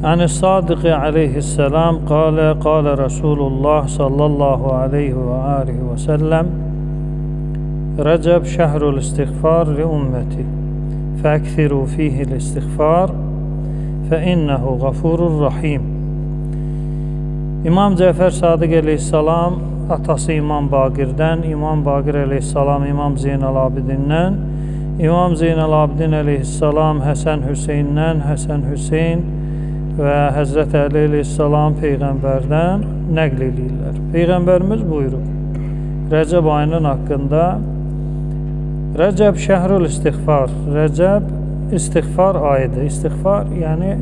عن الصادق عليه السلام قال رسول الله صلى الله عليه وآله وسلم رجب شهر الاستغفار لأمتي فأكثروا فيه الاستغفار فإنه غفور رحيم. İmam Cəfər Sadiq əleyhissalam atası İmam Baqirdən, İmam Baqir əleyhissalam İmam Zeynəl-Abidindən, İmam Zeynəl-Abidin əleyhissalam Həsən Hüseyndən, Həsən Hüseyn və Həzrət Əli əleyhissalam Peyğəmbərdən nəql edirlər. Peyğəmbərimiz buyurub, Rəcəb ayının haqqında, Rəcəb şəhrül istiğfar, Rəcəb istiğfar ayıdır. İstiğfar, yəni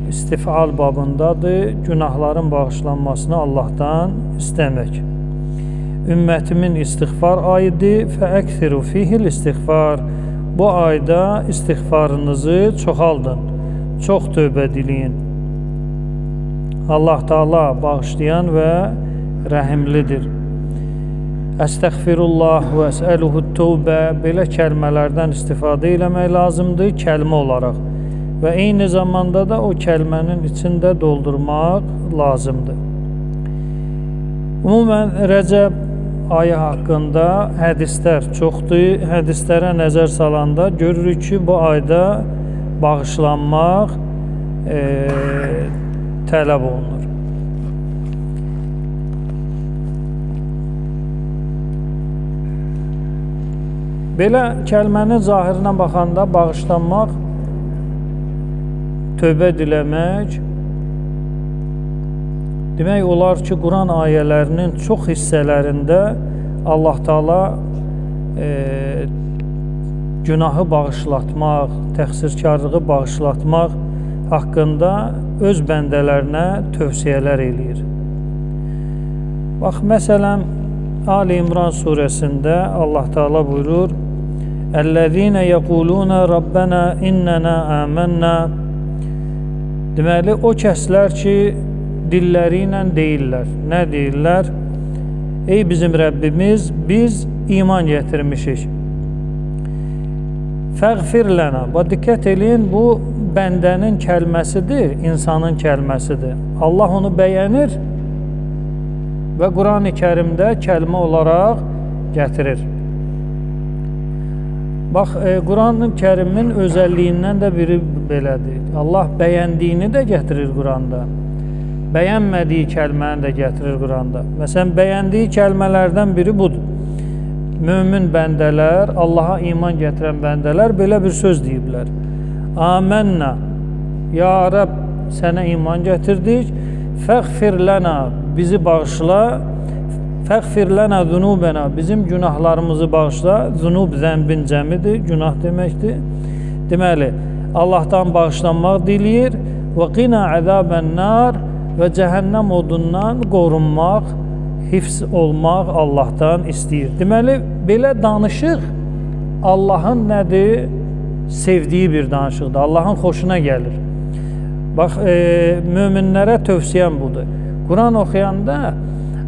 istifal babındadır, günahların bağışlanmasını Allah'tan istəmək. Ümmətimin istiğfar ayıdır, fəəksiru fihil istiğfar. Bu ayda istiğfarınızı çoxaldın, çox tövbə diləyin. Allah Taala bağışlayan və rəhimlidir. Əstəğfirullah və əsəluhut-tövbə, belə kəlmələrdən istifadə eləmək lazımdır kəlmə olaraq. Və eyni zamanda da o kəlmənin içində doldurmaq lazımdır. Ümumən, Rəcəb ayı haqqında hədislər çoxdur. Hədislərə nəzər salanda görürük ki, bu ayda bağışlanmaq tələb olunur. Belə kəlmənin zahirinə baxanda bağışlanmaq, tövbə diləmək demək olar ki, Quran ayələrinin çox hissələrində Allah Taala günahı bağışlatmaq, təqsirkarlığı bağışlatmaq haqqında öz bəndələrinə tövsiyələr eləyir. Bax, məsələn, Ali İmran surəsində Allah Taala buyurur: "Əllezîne yequlûne Rabbena innena âmennâ." Deməli, o kəslər ki, dilləri ilə deyirlər. Nə deyirlər? Ey bizim Rəbbimiz, biz iman gətirmişik. Fəğfir lənə. Diqqət eləyin, bu bəndənin kəlməsidir, insanın kəlməsidir. Allah onu bəyənir və Quran-ı Kərimdə kəlmə olaraq gətirir. Bax, Quran-ı Kərimin özəlliyindən də biri belədir. Allah bəyəndiyini də gətirir Quranda. Bəyənmədiyi kəlməni də gətirir Quranda. Məsələn, bəyəndiyi kəlmələrdən biri budur. Mömin bəndələr, Allaha iman gətirən bəndələr belə bir söz deyiblər. Âmənnə, ya Rəbb, sənə iman gətirdik. Fəğfir lənə, bizi bağışla. Fəğfir lənə zunubənə, bizim günahlarımızı bağışla. Zunub zənbin cəmidir, günah deməkdir. Deməli, Allahdan bağışlanmaq diləyir. Və qina əzabən nar, və cəhənnəm odundan qorunmaq, hifz olmaq Allahdan istəyir. Deməli, belə danışıq Allahın nədir? Sevdiyi bir danışıqdır. Allahın xoşuna gəlir. Bax, möminlərə tövsiyəm budur. Quran oxuyanda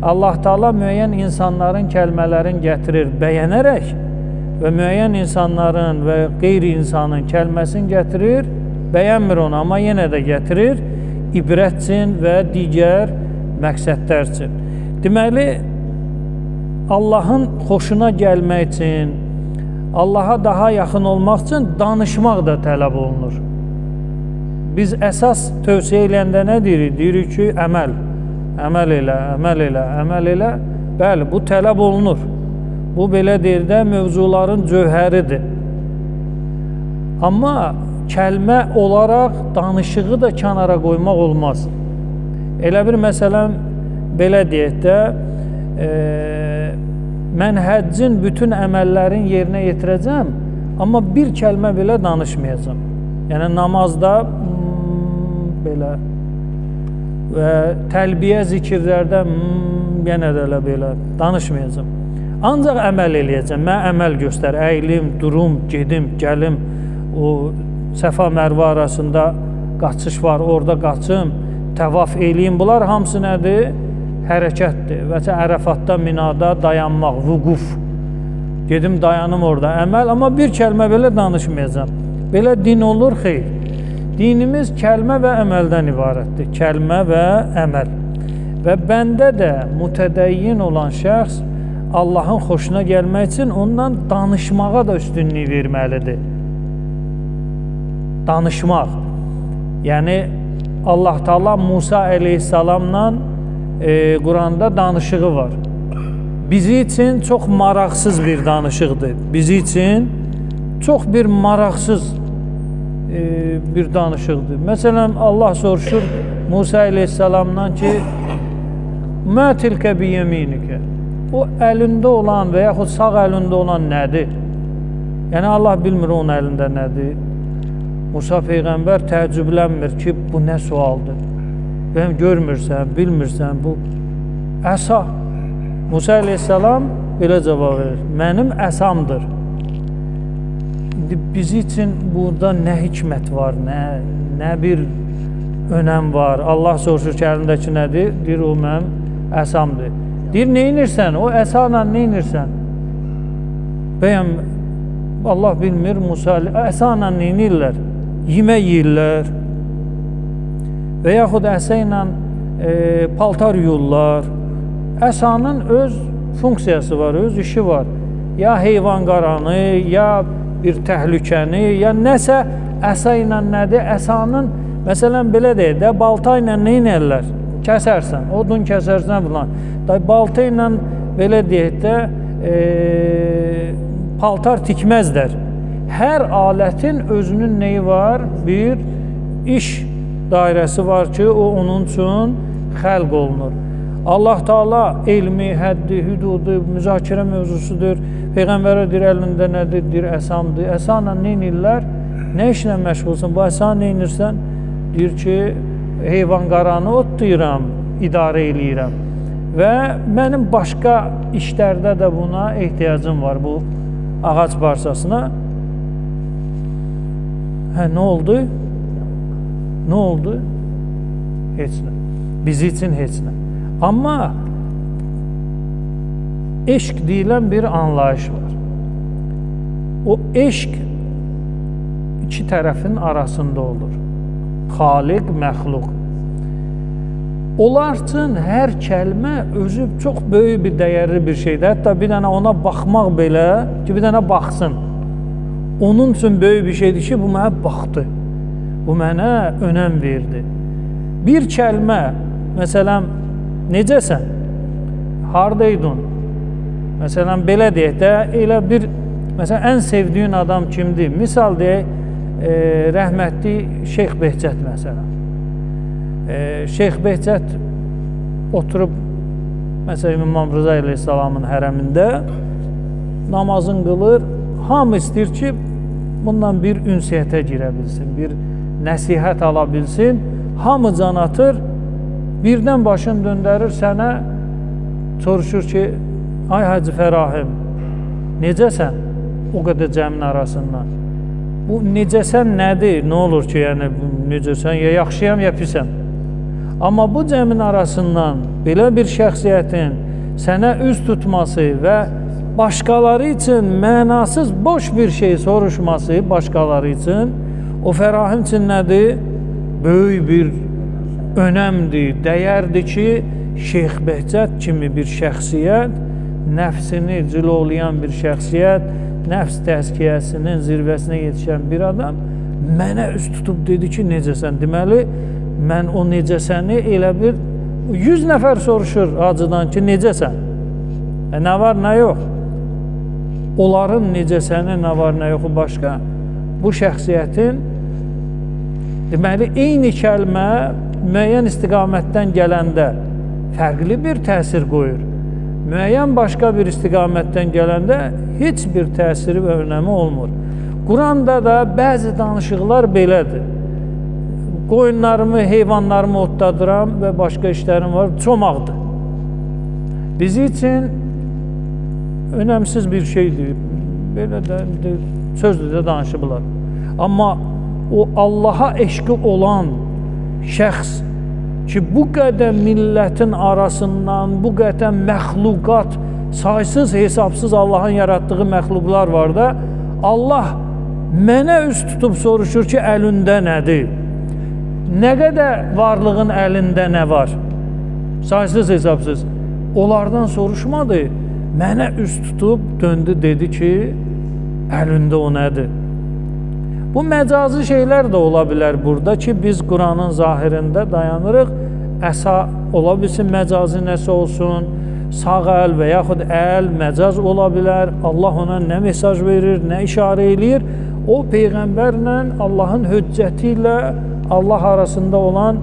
Allah Taala müəyyən insanların kəlmələrini gətirir, bəyənərək və müəyyən insanların və qeyri-insanın kəlməsini gətirir, bəyənmir onu, amma yenə də gətirir, ibrət üçün və digər məqsədlər üçün. Deməli, Allahın xoşuna gəlmək üçün, Allaha daha yaxın olmaq üçün danışmaq da tələb olunur. Biz əsas tövsiyə eləyəndə nə deyirik? Deyirik ki, əməl. Əməl elə, əməl elə, əməl elə. Bəli, bu tələb olunur. Bu, belə deyir də, mövzuların cövhəridir. Amma kəlmə olaraq danışığı da kənara qoymaq olmaz. Elə bir məsələn, belə deyək də, mən həccin bütün əməllərin yerinə yetirəcəm, amma bir kəlmə belə danışmayacam. Yəni, namazda belə və təlbiyə zikirlərdə yenə də belə danışmayacam. Ancaq əməl eləyəcəm. Mən əməl göstər, əyilim, durum, gedim, gəlim, o Səfa Mərvə arasında qaçış var, orada qaçım, təvaf eləyim. Bunlar hamısı nədir? Hərəkətdir. Və Ərəfatda, Minada dayanmaq, vüquf. Gedim, dayanım orada, əməl, amma bir kəlmə belə danışmayacam. Belə din olur, xeyr. Dinimiz kəlmə və əməldən ibarətdir. Kəlmə və əməl. Və bəndə də mütədəyyin olan şəxs Allahın xoşuna gəlmək üçün ondan danışmağa da üstünlük verməlidir. Danışmaq. Yəni Allah Taala Musa əleyhissalamla Quranda danışığı var. Bizi üçün çox maraqsız bir danışıqdır. Bizi üçün çox bir maraqsız bir danışıqdır. Məsələn, Allah soruşur Musa əleyhissalamdan ki, "Mə tilkə biyeminikə?" O əlində olan və yaxud sağ əlində olan nədir? Yəni Allah bilmir onun əlində nədir. Musa peyğəmbər təəccüblənmir ki, bu nə sualdır? Bəyəm görmürsən, bilmirsən, bu əsa. Musa əleyhissalam belə cavab verir: "Mənim əsamdır." Bizi üçün burada nə hikmət var, nə bir önəm var. Allah soruşur ki, əlindəki nədir? Deyir, o mənim əsamdır. Deyir, neynirsən? O əsayla neynirsən? Bəyəm Allah bilmir, Musa əsayla neynirlər? Yemək yeyirlər. Və yaxud əsə ilə paltar yuyurlar. Əsanın öz funksiyası var, öz işi var. Ya heyvan qaranı, ya bir təhlükəni, ya nəsə əsa ilə nədir? Əsanın, məsələn, belə deyək də, balta ilə neynərlər? Kəsərsən, odun kəsərsən filan. Balta ilə, belə deyək də, paltar tikməzlər. Hər alətin özünün neyi var? Bir iş dairəsi var ki, o onun üçün xəlq olunur. Allah Taala elmi, həddi, hüdudu, müzakirə mövzusudur. Peyğəmbərə deyir, əlində nədir? Deyir, əsamdır. Əsanla neynirlər? Nə işlə məşğulsun? Bu əsa neynirsən? Deyir ki, heyvan qaranı otlayıram, idarə eləyirəm. Və mənim başqa işlərdə də buna ehtiyacım var, bu ağac parçasına. Nə oldu? Nə oldu? Heç nə. Bizi üçün heç nə. Amma eşq deyilən bir anlayış var. O eşq iki tərəfin arasında olur. Xaliq, məxluq. Onlar üçün hər kəlmə özü çox böyük bir dəyərli bir şeydir. Hətta bir dənə ona baxmaq belə, ki bir dənə baxsın. Onun üçün böyük bir şeydir ki, bu mənə baxdı. Bu mənə önəm verdi. Bir kəlmə, məsələn, necəsən? Hardaydın? Məsələn, belə deyək də, elə bir, məsələn, ən sevdiyin adam kimdir? Misal deyək, rəhmətli Şeyx Behçət məsələn. Şeyx Behçət oturub, məsələn, İmam Rıza əleyhissalamın hərəmində namazını qılır. Hamı istəyir ki, bundan bir ünsiyyətə girə bilsin, bir nəsihət ala bilsin. Hamı can atır, birdən başını döndərir sənə, soruşur ki, ay Hacı Fərahim, necəsən o qədər cəmin arasından? Bu necəsən nədir? Nə olur ki, yəni necəsən, ya yaxşıyam, ya pisəm. Amma bu cəmin arasından belə bir şəxsiyyətin sənə üz tutması və başqaları üçün mənasız, boş bir şey soruşması başqaları üçün, o Fərahim üçün nədir? Böyük bir önəmdir, dəyərdir ki, Şeyx Behçət kimi bir şəxsiyyət, nəfsini cilovlayan bir şəxsiyyət, nəfs təzkiyəsinin zirvəsinə yetişən bir adam mənə üz tutub dedi ki, necəsən? Deməli, mən o necəsəni elə bir 100 nəfər soruşur hacıdan ki, necəsən? Nə var, nə yox? Onların necəsəni, nə var, nə yoxu başqa. Bu şəxsiyyətin deməli, eyni kəlmə müəyyən istiqamətdən gələndə fərqli bir təsir qoyur. Müəyyən başqa bir istiqamətdən gələndə heç bir təsiri və önəmi olmur. Quranda da bəzi danışıqlar belədir. Qoyunlarımı, heyvanlarımı otladıram və başqa işlərim var, çomaqdır. Bizi üçün önəmsiz bir şeydir. Belə də sözdür də danışıblar. Amma o Allaha eşqi olan şəxs ki, bu qədər millətin arasından, bu qədər məxluqat, saysız, hesabsız Allahın yaratdığı məxluqlar var da, Allah mənə üz tutub soruşur ki, əlində nədir? Nə qədər varlığın əlində nə var? Saysız hesabsız. Onlardan soruşmadı. Mənə üst tutub döndü, dedi ki, əlində o nədir? Bu məcazi şeylər də ola bilər burada ki, biz Quranın zahirində dayanırıq. Əsa ola bilsin, məcazi nəsə olsun, sağ əl və yaxud əl məcaz ola bilər. Allah ona nə mesaj verir, nə işarə eləyir? O, Peyğəmbərlə Allahın höccəti ilə Allah arasında olan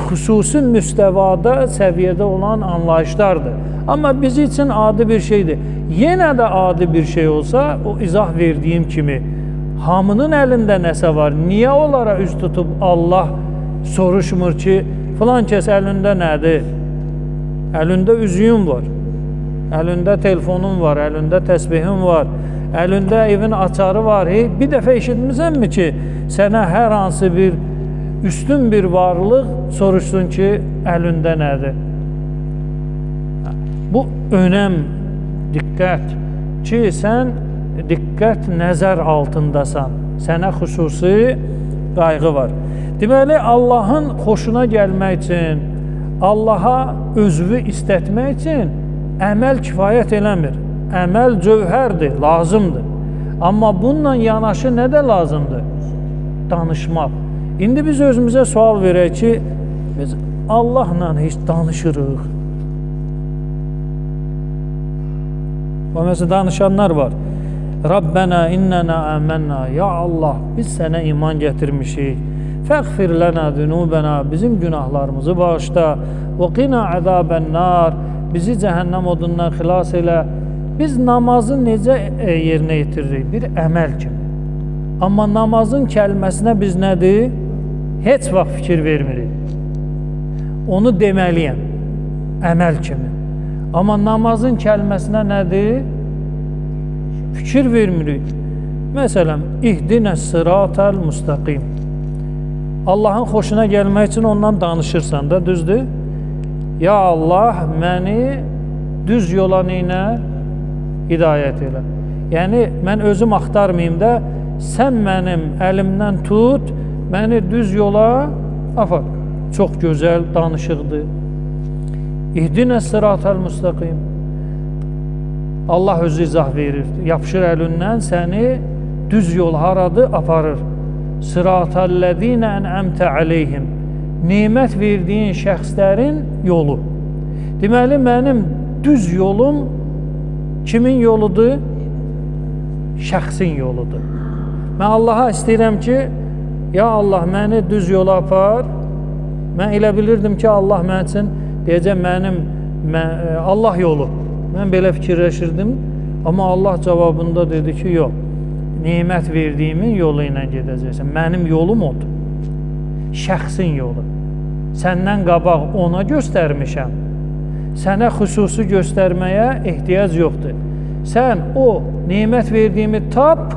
xüsusi müstəvada, səviyyədə olan anlayışlardır. Amma biz üçün adi bir şeydir. Yenə də adi bir şey olsa, o izah verdiyim kimi, hamının əlində nəsə var. Niyə onlara üst tutub Allah soruşmur ki, filan kəs əlində nədir? Əlində üzüyün var, əlində telefonun var, əlində təsbihin var, əlində evin açarı var. Bir dəfə eşitmisənmi ki, sənə hər hansı bir üstün bir varlıq soruşsun ki, əlində nədir? Bu önəm, diqqət ki, sən diqqət nəzər altındasan. Sənə xüsusi qayğı var. Deməli, Allahın xoşuna gəlmək üçün, Allaha özünü istətmək üçün əməl kifayət eləmir. Əməl cövhərdir, lazımdır. Amma bununla yanaşı nə də lazımdır? Danışmaq. İndi biz özümüzə sual verək ki, biz Allahla heç danışırıq. Və məsələn, danışanlar var. Rabbena innena əmənna. Ya Allah, biz sənə iman gətirmişik. Fəğfir lənə zünubənə. Bizim günahlarımızı bağışla. Və qina əzabən nar. Bizi cəhənnəm odundan xilas elə. Biz namazı necə yerinə yetiririk? Bir əməl kimi. Amma namazın kəlməsinə biz nədir? Heç vaxt fikir vermirik. Onu deməliyəm. Əməl kimi. Amma namazın kəlməsinə nədir? Fikir vermirik. Məsələn, ihdinəs sıratal müstəqim. Allahın xoşuna gəlmək üçün ondan danışırsan da, düzdür? Ya Allah, məni düz yola ilə hidayət elə. Yəni, mən özüm axtarmayayım da, sən mənim əlimdən tut, məni düz yola apar. Çox gözəl danışıqdır. İhdinəs sıratal müstəqim. Allah özü izah verir. Yapışır əlindən səni düz yol haradır, aparır. Sıratəl-ləzīnə ən'əmtə aleyhim. Nemət verdiyin şəxslərin yolu. Deməli, mənim düz yolum kimin yoludur? Şəxsin yoludur. Mən Allaha istəyirəm ki, ya Allah, məni düz yola apar. Mən elə bilirdim ki, Allah mən üçün deyəcəm, Allah yolu. Mən belə fikirləşirdim. Amma Allah cavabında dedi ki, yox. Nemət verdiyimin yolu ilə gedəcəksən. Mənim yolum odur. Şəxsin yolu. Səndən qabaq ona göstərmişəm. Sənə xüsusi göstərməyə ehtiyac yoxdur. Sən o nemət verdiyimi tap,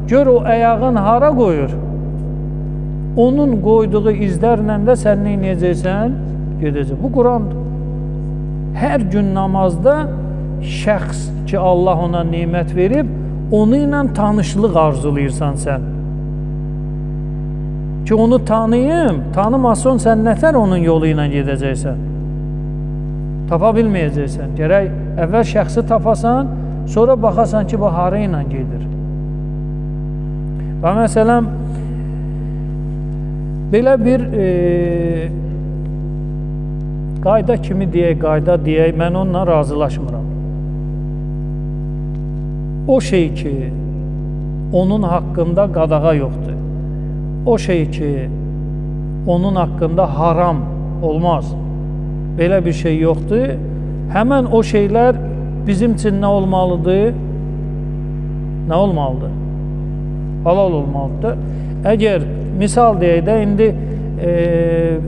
gör o ayağın hara qoyur. Onun qoyduğu izlərlə də sən nə edəcəksən? Gedəcək. Bu Qurandır. Hər gün namazda şəxs ki, Allah ona nemət verib, onu ilə tanışlıq arzulayırsan sən. Ki, onu tanıyım, tanımasan sən nətər onun yolu ilə gedəcəksən? Tapa bilməyəcəksən. Gərək əvvəl şəxsi tapasan, sonra baxasan ki, bu hara ilə gedir. Və məsələn, belə bir qayda kimi deyək, qayda deyək, mən onunla razılaşmıram. O şey ki, onun haqqında qadağa yoxdur. O şey ki, onun haqqında haram olmaz. Belə bir şey yoxdur. Həmən o şeylər bizim üçün nə olmalıdır? Nə olmalıdır? Halal olmalıdır. Əgər misal deyək də, indi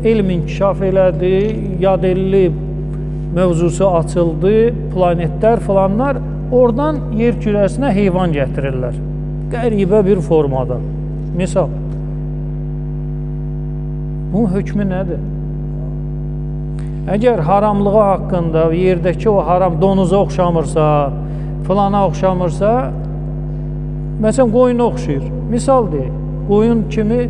elm inkişaf elədi, yad elli mövzusu açıldı, planetlər filanlar, oradan yer kürəsinə heyvan gətirirlər. Qəribə bir formada. Misal. Bunun hökmü nədir? Əgər haramlığı haqqında yerdəki o haram donuza oxşamırsa, filana oxşamırsa, məsələn, qoyuna oxşayır. Misal deyək, qoyun kimi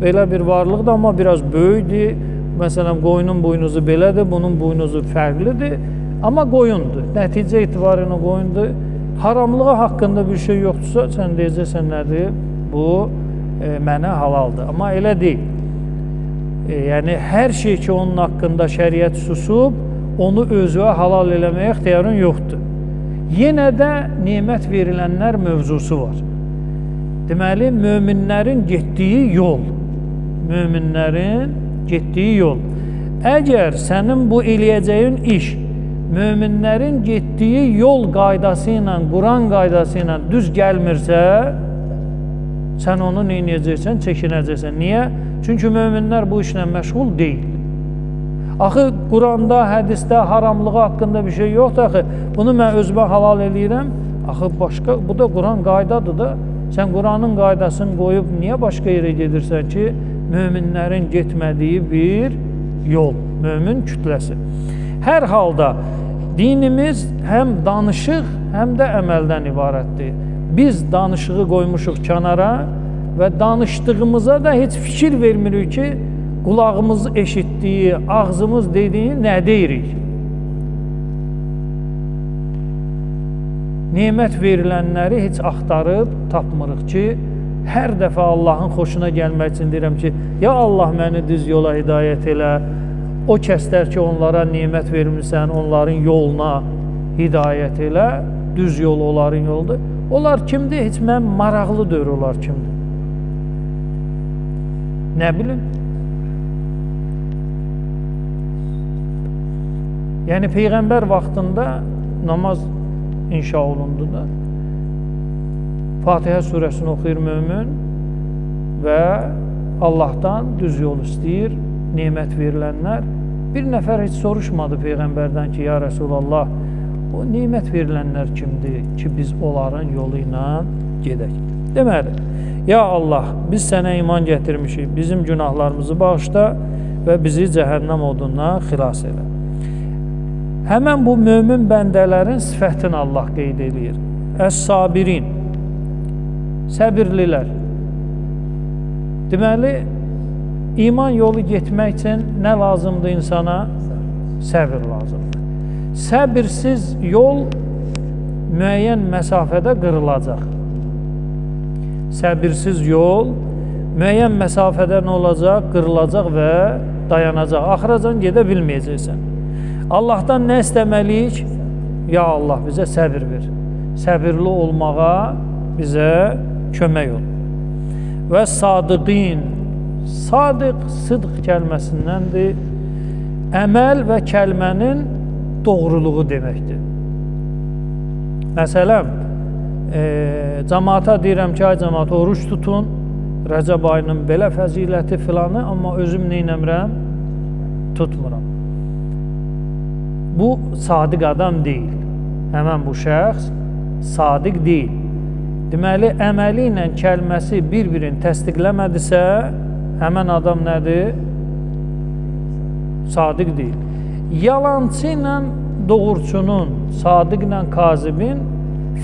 belə bir varlıqdır, amma biraz böyükdür. Məsələn, qoyunun buynuzu belədir, bunun buynuzu fərqlidir, amma qoyundur. Nəticə etibarıyla qoyundur. Haramlığı haqqında bir şey yoxdursa, sən deyəcəksən nədir? Bu mənə halaldır. Amma elə deyil. Yəni, hər şey ki, onun haqqında şəriət susub, onu özünə halal eləməyə ixtiyarın yoxdur. Yenə də nemət verilənlər mövzusu var. Deməli, möminlərin getdiyi yol. Möminlərin getdiyi yol. Əgər sənin bu eləyəcəyin iş möminlərin getdiyi yol qaydası ilə, Quran qaydası ilə düz gəlmirsə, sən onu neynəyəcəksən? Çəkinəcəksən. Niyə? Çünki möminlər bu işlə məşğul deyil. Axı, Quranda, hədisdə haramlığı haqqında bir şey yoxdur. Axı, bunu mən özümə halal eləyirəm. Axı, başqa, bu da Quran qaydadır da. Sən Quranın qaydasını qoyub, niyə başqa yerə gedirsən ki, möminlərin getmədiyi bir yol, mömin kütləsi. Hər halda dinimiz həm danışıq, həm də əməldən ibarətdir. Biz danışığı qoymuşuq kənara və danışdığımıza da heç fikir vermirik ki, qulağımız eşitdiyi, ağzımız dediyi nə deyirik? Nemət verilənləri heç axtarıb tapmırıq ki, hər dəfə Allahın xoşuna gəlmək üçün deyirəm ki, ya Allah məni düz yola hidayət elə, o kəslər ki, onlara nemət vermirsən, onların yoluna hidayət elə, düz yol onların yoldur. Onlar kimdir? Heç mən maraqlı deyir onlar kimdir. Nə bilim? Yəni, Peyğəmbər vaxtında namaz inşa olundu da, Fatihə surəsini oxuyur mömin və Allahdan düz yol istəyir, nemət verilənlər. Bir nəfər heç soruşmadı Peyğəmbərdən ki, ya Rəsulallah, o nemət verilənlər kimdir ki, biz onların yolu ilə gedək. Deməli, ya Allah, biz sənə iman gətirmişik, bizim günahlarımızı bağışla və bizi cəhənnəm odundan xilas elə. Həmən bu mömin bəndələrin sifətini Allah qeyd edir. Əs-sabirin, səbirlilər. Deməli, iman yolu getmək üçün nə lazımdır insana? Səbir lazımdır. Səbirsiz yol müəyyən məsafədə qırılacaq. Səbirsiz yol müəyyən məsafədə nə olacaq? Qırılacaq və dayanacaq. Axıracan gedə bilməyəcəksən. Allahdan nə istəməliyik? Ya Allah, bizə səbir ver. Səbirli olmağa bizə kömək ol. Və sadiqin, sadiq, sıdq kəlməsindəndir. Əməl və kəlmənin doğruluğu deməkdir. Məsələn, cəmaata deyirəm ki, ay cəmaat, oruç tutun, Rəcəb ayının belə fəziləti filanı, amma özüm neynəmirəm? Tutmuram. Bu, sadiq adam deyil. Həmən bu şəxs sadiq deyil. Deməli, əməli ilə kəlməsi bir-birini təsdiqləmədisə, həmən adam nədir? Sadiq deyil. Yalancı ilə doğurçunun, sadiq ilə kazibin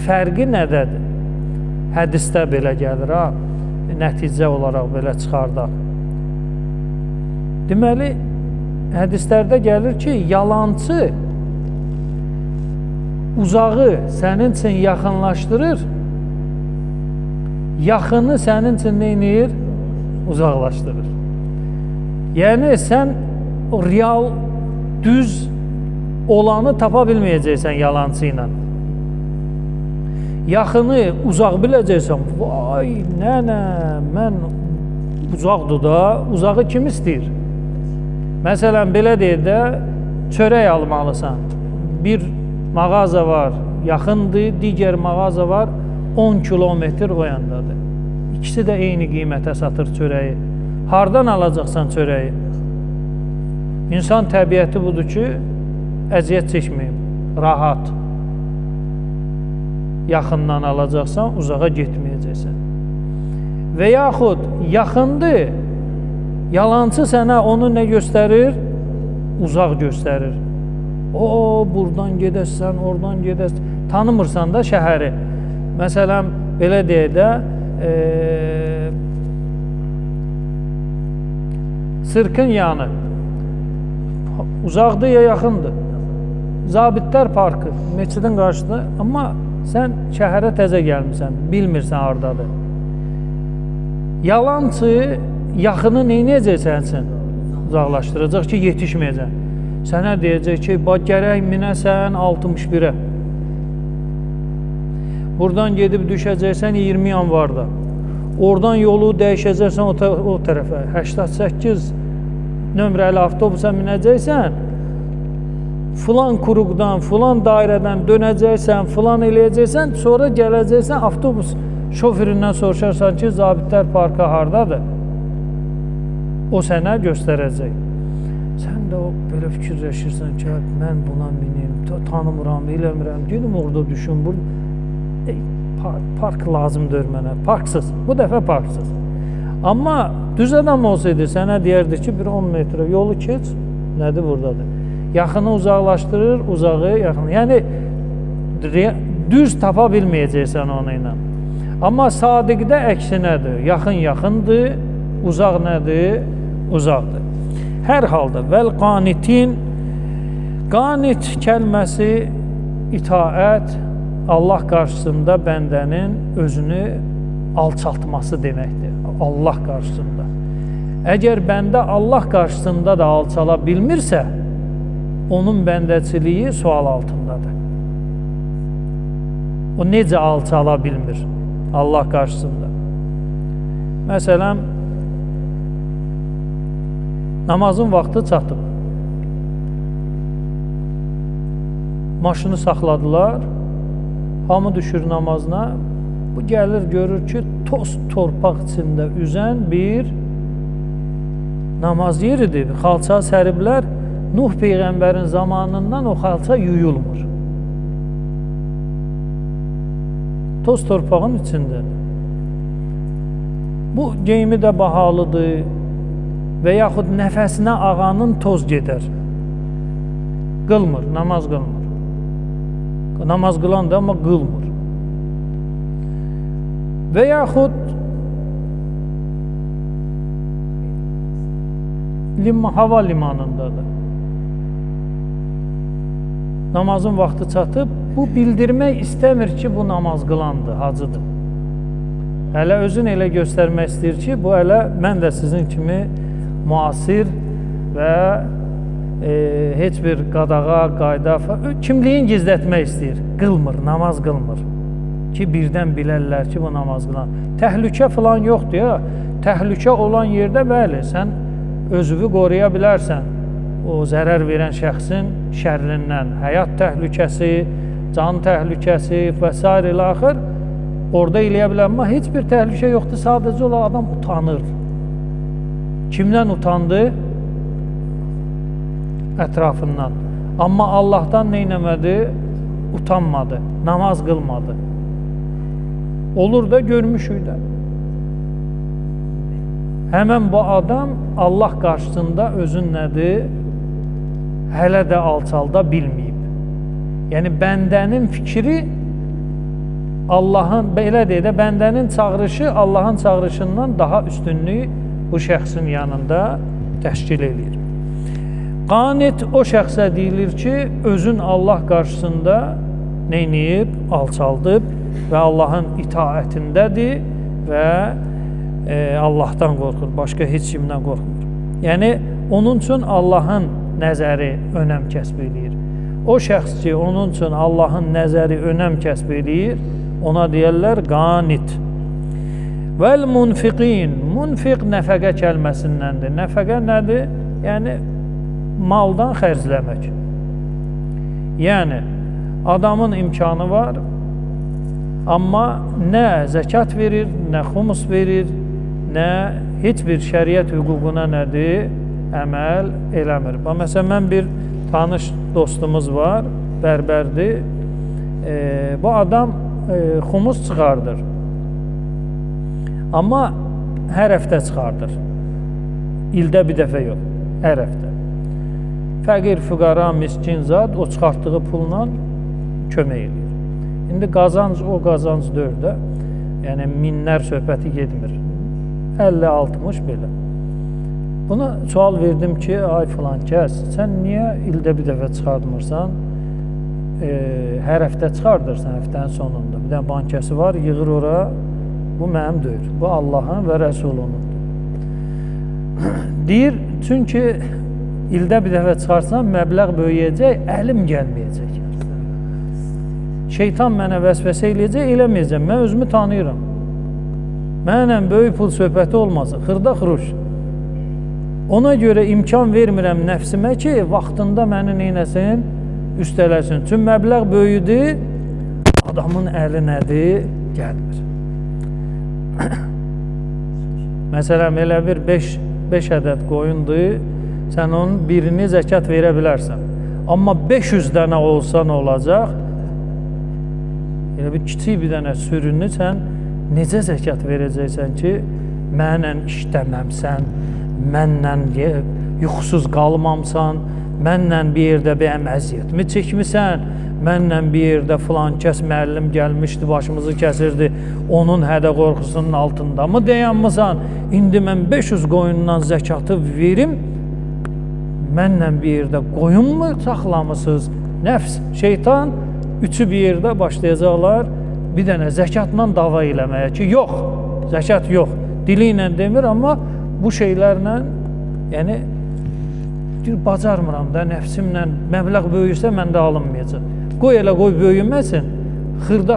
fərqi nədədir? Hədisdə belə gəlir, ha? Nəticə olaraq belə çıxardaq. Deməli, hədislərdə gəlir ki, yalancı uzağı sənin üçün yaxınlaşdırır, yaxını sənin üçün neynir? Uzaqlaşdırır. Yəni, sən real, düz olanı tapa bilməyəcəksən yalancı ilə. Yaxını uzaq biləcəksən, vay, nənə, mən uzaqdır da, uzağı kim istəyir? Məsələn, belə deyək də, çörək almalısan. Bir mağaza var, yaxındır, digər mağaza var, 10 kilometr o yandadır. İkisi də eyni qiymətə satır çörəyi. Hardan alacaqsan çörəyi? İnsan təbiəti budur ki, əziyyət çəkməyim, rahat. Yaxından alacaqsan, uzağa getməyəcəksən. Və yaxud yaxındır, yalancı sənə onu nə göstərir? Uzaq göstərir. O, buradan gedəsən, oradan gedəsən. Tanımırsan da şəhəri. Məsələn, belə deyək də, Sirkin yanı. Uzaqdır ya yaxındır? Zabitlər parkı, meçidin qarşısında. Amma sən şəhərə təzə gəlmirsən, bilmirsən hardadır. Yalançı yaxını neynəyəcəksən sən? Uzaqlaşdıracaq ki, yetişməyəcək. Sənə deyəcək ki, bax gərək minəsən 61-ə. Buradan gedib düşəcəksən 20 yanvarda. Oradan yolu dəyişəcəksən o tərəfə. 88 nömrəli avtobusa minəcəksən. Filan kuruqdan, filan dairədən dönəcəksən, filan eləyəcəksən, sonra gələcəksən, avtobus şoföründən soruşarsan ki, Zabitlər parkı hardadır? O sənə göstərəcək. Sən də belə fikirləşirsən ki, mən buna minim, tanımıram, eləmirəm, gedim orada düşün, park lazımdır mənə, parksız, bu dəfə parksız. Amma düz adam olsaydı sənə deyərdi ki, bir 10 metrə yolu keç, nədir buradadır? Yaxını uzaqlaşdırır, uzağı yaxın. Yəni, düz tapa bilməyəcəksən onu ilə. Amma sadiqdə əksinədir. Yaxın yaxındır, uzaq nədir? Uzaqdır. Hər halda vəl qanitin, qanit kəlməsi itaət, Allah qarşısında bəndənin özünü alçaltması deməkdir. Allah qarşısında. Əgər bəndə Allah qarşısında da alçala bilmirsə, onun bəndəçiliyi sual altındadır. O necə alçala bilmir Allah qarşısında? Məsələn, namazın vaxtı çatıb. Maşını saxladılar, hamı düşür namazına. Bu gəlir, görür ki, toz torpaq içində üzən bir namaz yeridir. Xalça səriblər, Nuh Peyğəmbərin zamanından o xalça yuyulmur. Toz torpağın içindədir. Bu geyimi də bahalıdır və yaxud nəfəsinə ağanın toz gedər. Qılmır, namaz qılmır. Namaz qılan da amma qılmır. Və yaxud hava limanındadır. Namazın vaxtı çatıb, bu bildirmək istəmir ki, bu namaz qılandır, hacıdır. Hələ özün elə göstərmək istəyir ki, bu hələ mən də sizin kimi müasir və heç bir qadağa, qayda, kimliyin gizlətmək istəyir. Qılmır, namaz qılmır. Ki, birdən bilərlər ki, bu namaz qılan. Təhlükə falan yoxdur ya. Təhlükə olan yerdə bəli, sən özünü qoruya bilərsən. O zərər verən şəxsin şərrindən, həyat təhlükəsi, can təhlükəsi və s. ilə axır orada eləyə bilər. Amma heç bir təhlükə yoxdur, sadəcə olaraq adam utanır. Kimdən utandı? Ətrafından. Amma Allahdan neynəmədi? Utanmadı, namaz qılmadı. Olur da görmüşük də. Həmən bu adam Allah qarşısında özün nədir? Hələ də alçalda bilməyib. Yəni, bəndənin fikri Allahın, belə deyə də, bəndənin çağırışı Allahın çağırışından daha üstünlüyü bu şəxsin yanında təşkil edir. Qanit o şəxsə deyilir ki, özün Allah qarşısında neyniyib, alçaldıb və Allahın itaətindədir və Allahdan qorxur, başqa heç kimdən qorxmur. Yəni, onun üçün Allahın nəzəri önəm kəsb edir. O şəxs ki, onun üçün Allahın nəzəri önəm kəsb edir, ona deyərlər qanit. Vəl munfiqin, munfiq nəfəqə kəlməsindəndir. Nəfəqə nədir? Yəni, maldan xərcləmək. Yəni, adamın imkanı var, amma nə zəkat verir, nə xumus verir, nə heç bir şəriət hüququna nədir? Əməl eləmir. Məsələn, mən bir tanış dostumuz var, bərbərdir. Bu adam xumus çıxardır. Amma hər həftə çıxardır. İldə bir dəfə yox, hər həftə. Fəqir, füqara, miskin zat o çıxartdığı pulla kömək edir. İndi qazanc o qazanc deyil də. Yəni minlər söhbəti getmir. 50-60 belə. Buna sual verdim ki, ay filan kəs, sən niyə ildə bir dəfə çıxartmırsan? Hər həftə çıxardırsan həftənin sonunda. Bir dənə bankəsi var, yığır ora. Bu mənim deyil. Bu Allahın və Rəsulunundur. Deyir, çünki ildə bir dəfə çıxarsan, məbləğ böyüyəcək, əlim gəlməyəcək. Şeytan mənə vəsvəsə eləyəcək, eləməyəcəm. Mən özümü tanıyıram. Mənlə böyük pul söhbəti olmasın, xırda xuruş. Ona görə imkan vermirəm nəfsimə ki, vaxtında məni neynəsin, üstələsin. Çünki məbləğ böyüdür, adamın əli nədir, gəlmir. Məsələn, elə bir 5 ədəd qoyundur, sən onun birini zəkat verə bilərsən. Amma 500 dənə olsa nə olacaq? Elə bir kiçik bir dənə sürünü sən necə zəkat verəcəksən ki, mənlə işləməmsən, mənlə yuxusuz qalmamsan, mənlə bir yerdə bir əziyyətimi çəkmisən, mənlə bir yerdə filan kəs müəllim gəlmişdi, başımızı kəsirdi, onun hədə qorxusunun altında mı dayanmısan? İndi mən 500 qoyundan zəkatı verim, mənlə bir yerdə qoyun mu saxlamısınız? Nəfs, şeytan, üçü bir yerdə başlayacaqlar bir dənə zəkatla dava eləməyə ki, yox, zəkat yox. Dili ilə demir, amma bu şeylərlə, yəni, bacarmıram da, nəfsimlə məbləğ böyüyürsə, məndə alınmayacaq. Qoy elə qoy böyüməsin, xırda,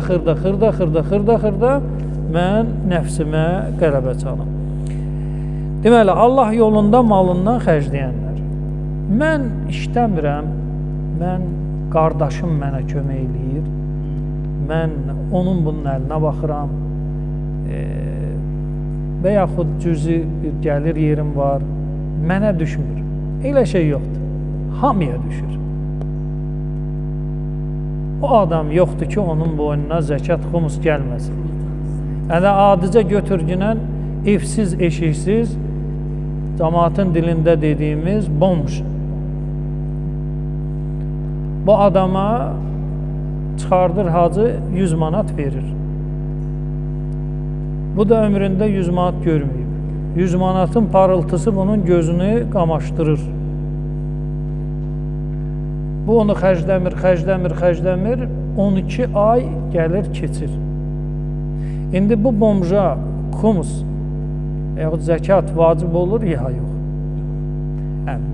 mən nəfsimə qələbə çalım. Deməli, Allah yolunda malından xərcləyənlər. Mən işləmirəm, mən qardaşım mənə kömək eləyir, mən onun bunun əlinə baxıram və yaxud cüzi bir gəlir yerim var, mənə düşmür. Elə şey yoxdur, hamıya düşür. O adam yoxdur ki, onun boynuna zəkat, xumus gəlməsin. Yəni, adicə götürgünən evsiz, eşiksiz, cəmaatın dilində dediyimiz bomj. Bu adama çıxardır hacı 100 manat verir. Bu da ömründə 100 manat görməyib. 100 manatın parıltısı bunun gözünü qamaşdırır. Bu onu xərcləmir, 12 ay gəlir, keçir. İndi bu bomja xumus, yaxud zəkat vacib olur, ya yox.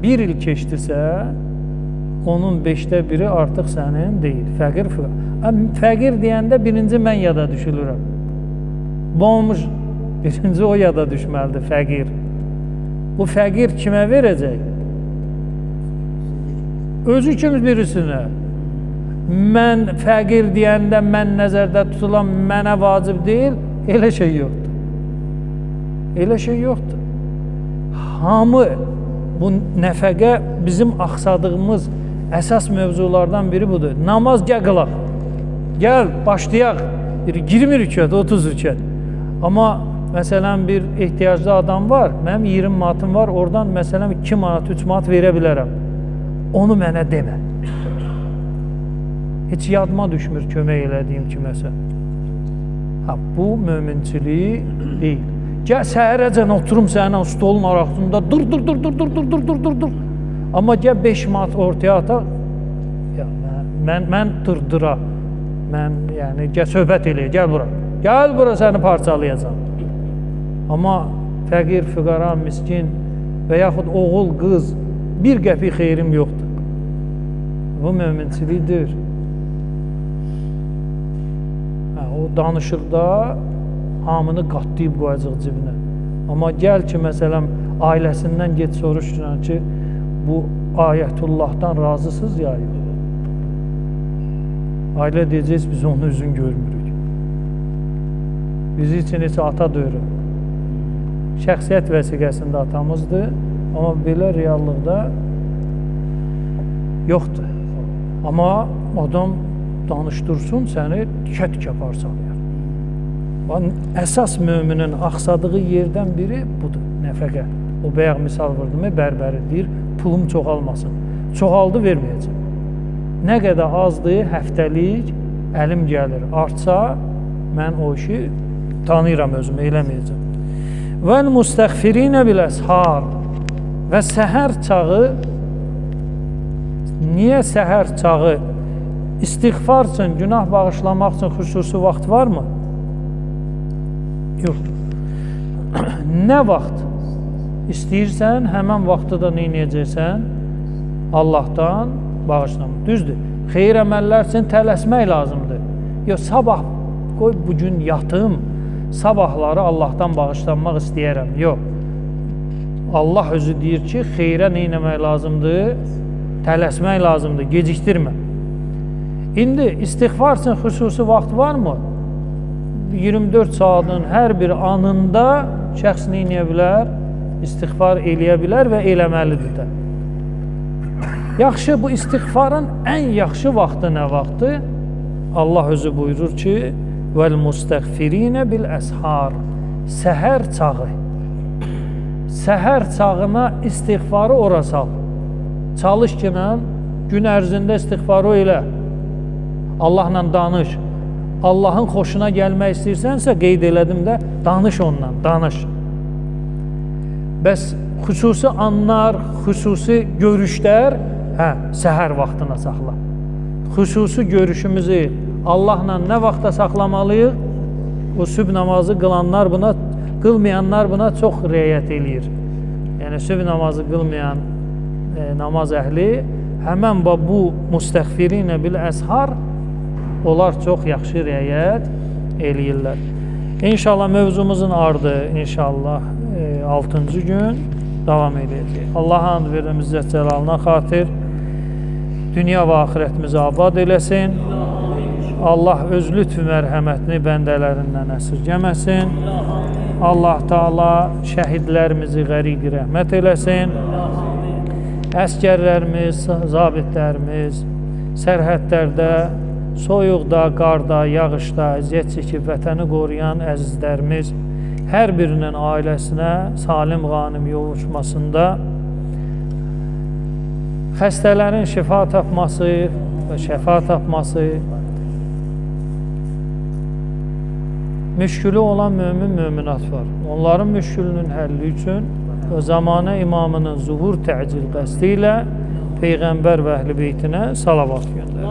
Bir il keçdisə, onun 5də biri artıq sənin deyil, fəqir. Fəqir deyəndə birinci mən yada düşülürəm. Bomj, birinci o yada düşməlidir, fəqir. Bu fəqir kimə verəcək? Özü kimi birisinə. Mən fəqir deyəndə mən nəzərdə tutulan mənə vacib deyil, elə şey yoxdur. Elə şey yoxdur. Hamı bu nəfəqə bizim axsadığımız əsas mövzulardan biri budur. Namaz gəl qılaq. Gəl, başlayaq. 20 rükət, 30 rükət. Amma məsələn bir ehtiyaclı adam var, mənim 20 manatım var, oradan məsələn 2 manat, 3 manat verə bilərəm. Onu mənə demə. Heç yadıma düşmür kömək elədiyim kiməsə. Bu möminçilik deyil. Gəl səhərəcən oturum sənin stolun arasında, dur. Amma gəl 5 manat ortaya ataq, mən dırdıra, mən yəni gəl söhbət eləyə, gəl bura. Gəl bura səni parçalayacam. Amma fəqir, füqara, miskin və yaxud oğul, qız, bir qəpik xeyrim yoxdur. Bu möminçilikdir. O danışıqda hamını qatlayıb qoyacaq cibinə. Amma gəl ki, məsələn, ailəsindən get soruşduran ki, bu ayətullahdan razısınız ya yox. Ailə deyəcəyiz, biz onun üzünü görmürük. Bizi üçün heç ata döyürür. Şəxsiyyət vəsiqəsində atamızdır, amma belə reallıqda yoxdur. Amma adam danışdırsın, səni tikə-tikə parçalayar. Əsas möminin axsadığı yerdən biri budur, nəfəqə. O bayaq misal vurdu, bərbəri deyir, pulum çoxalmasın. Çoxaldı, verməyəcəm. Nə qədər azdır, həftəlik əlim gəlir. Artsa, mən o işi tanıyıram özümü, eləməyəcəm. Vəl müstəğfirinə bil əshar. və səhər çağı, niyə səhər çağı istiğfar üçün, günah bağışlamaq üçün xüsusi vaxt varmı? Yoxdur. Nə vaxt istəyirsən, həmən vaxtı da nə edəcəksən? Allahdan bağışlamaq. Düzdür, xeyir əməllər üçün tələsmək lazımdır. Yox, sabah, qoy bugün yatım, sabahları Allahdan bağışlanmaq istəyərəm. Yox, Allah özü deyir ki, xeyrə nə etmək lazımdır? Tələsmək lazımdır, gecikdirmə. İndi istiğfar üçün xüsusi vaxt varmı? 24 saatın hər bir anında şəxs nə edə bilər? İstiğfar eləyə bilər və eləməlidir də. Yaxşı, bu istiğfarın ən yaxşı vaxtı nə vaxtı? Allah özü buyurur ki, vəl-müstəğfirinə bil-əshar, səhər çağı. Səhər çağına istiğfarı ora sal. Çalış ki, gün ərzində istiğfarı elə. Allahla danış. Allahın xoşuna gəlmək istəyirsənsə, qeyd elədim də, danış ondan, danış. Bəs xüsusi anlar, xüsusi görüşlər, səhər vaxtına saxla. Xüsusi görüşümüzü Allahla nə vaxta saxlamalıyıq? O sübh namazı qılmayanlar buna çox riayət eləyir. Yəni, sübh namazı qılmayan namaz əhli həmən bu müstəğfirinə bil-əshar onlar çox yaxşı riayət eləyirlər. İnşallah mövzumuzun ardı, inşallah 6-cı gün davam edəcək. Allah'a and verim, İzzət Cəlalına xatir dünya və axirətimizi abad eləsin. Allah öz lütfü mərhəmətini bəndələrindən əsirgəməsin. Allah Taala şəhidlərimizi qəriq rəhmət eləsin. Əskərlərimiz, zabitlərimiz sərhədlərdə, soyuqda, qarda, yağışda əziyyət çəkib vətəni qoruyan əzizlərimiz hər birinin ailəsinə salim qanim yoluşmasında xəstələrin şifa tapması və şəfa tapması, müşkülü olan möminat var. Onların müşkülünün həlli üçün o zamanə imamının zuhur təcil qəsdi ilə Peyğəmbər və əhl-i beytinə salavat göndərir.